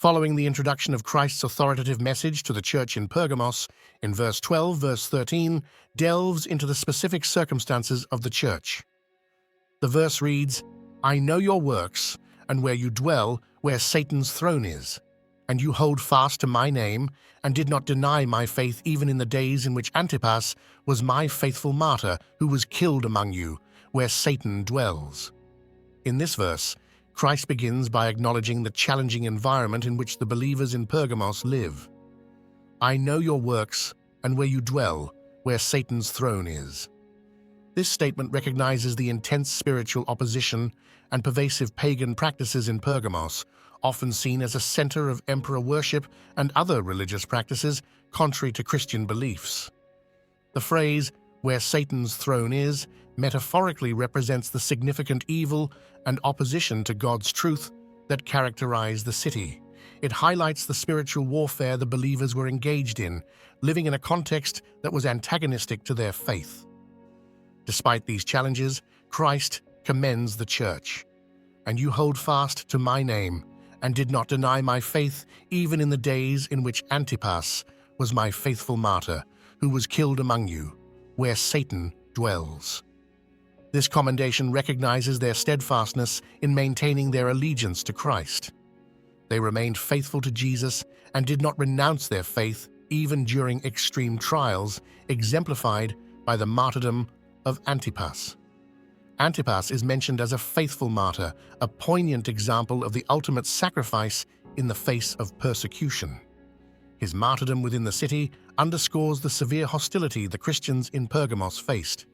following the introduction of Christ's authoritative message to the church in Pergamos, in verse 12, verse 13, delves into the specific circumstances of the church. The verse reads, "I know your works, and where you dwell, where Satan's throne is. And you hold fast to my name, and did not deny my faith even in the days in which Antipas was my faithful martyr, who was killed among you, where Satan dwells." In this verse, Christ begins by acknowledging the challenging environment in which the believers in Pergamos live. "I know your works, and where you dwell, where Satan's throne is." This statement recognizes the intense spiritual opposition and pervasive pagan practices in Pergamos, often seen as a center of emperor worship and other religious practices contrary to Christian beliefs. The phrase, "where Satan's throne is," metaphorically represents the significant evil and opposition to God's truth that characterize the city. It highlights the spiritual warfare the believers were engaged in, living in a context that was antagonistic to their faith. Despite these challenges, Christ commends the church. "And you hold fast to my name, and did not deny my faith even in the days in which Antipas was my faithful martyr, who was killed among you, where Satan dwells." This commendation recognizes their steadfastness in maintaining their allegiance to Christ. They remained faithful to Jesus and did not renounce their faith even during extreme trials, exemplified by the martyrdom of Antipas. Antipas is mentioned as a faithful martyr, a poignant example of the ultimate sacrifice in the face of persecution. His martyrdom within the city underscores the severe hostility the Christians in Pergamos faced.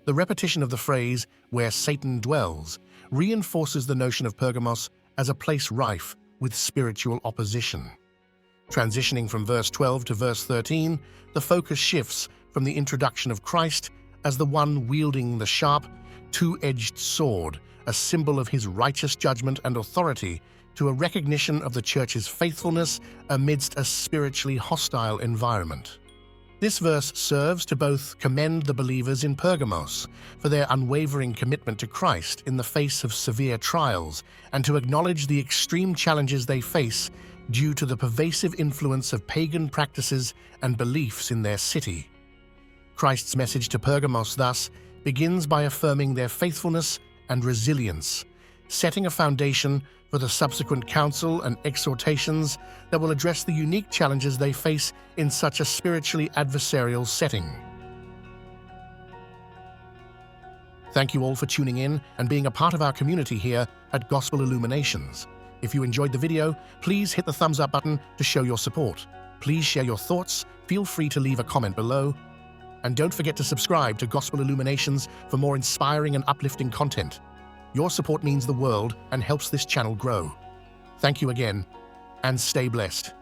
The repetition of the phrase, "where Satan dwells," reinforces the notion of Pergamos as a place rife with spiritual opposition. Transitioning from verse 12 to verse 13, the focus shifts from the introduction of Christ as the one wielding the sharp, two-edged sword, a symbol of his righteous judgment and authority, to a recognition of the church's faithfulness amidst a spiritually hostile environment. This verse serves to both commend the believers in Pergamos for their unwavering commitment to Christ in the face of severe trials, and to acknowledge the extreme challenges they face due to the pervasive influence of pagan practices and beliefs in their city. Christ's message to Pergamos, thus, begins by affirming their faithfulness and resilience, setting a foundation for the subsequent counsel and exhortations that will address the unique challenges they face in such a spiritually adversarial setting. Thank you all for tuning in and being a part of our community here at Gospel Illuminations. If you enjoyed the video, please hit the thumbs up button to show your support. Please share your thoughts, feel free to leave a comment below, and don't forget to subscribe to Gospel Illuminations for more inspiring and uplifting content. Your support means the world and helps this channel grow. Thank you again, and stay blessed.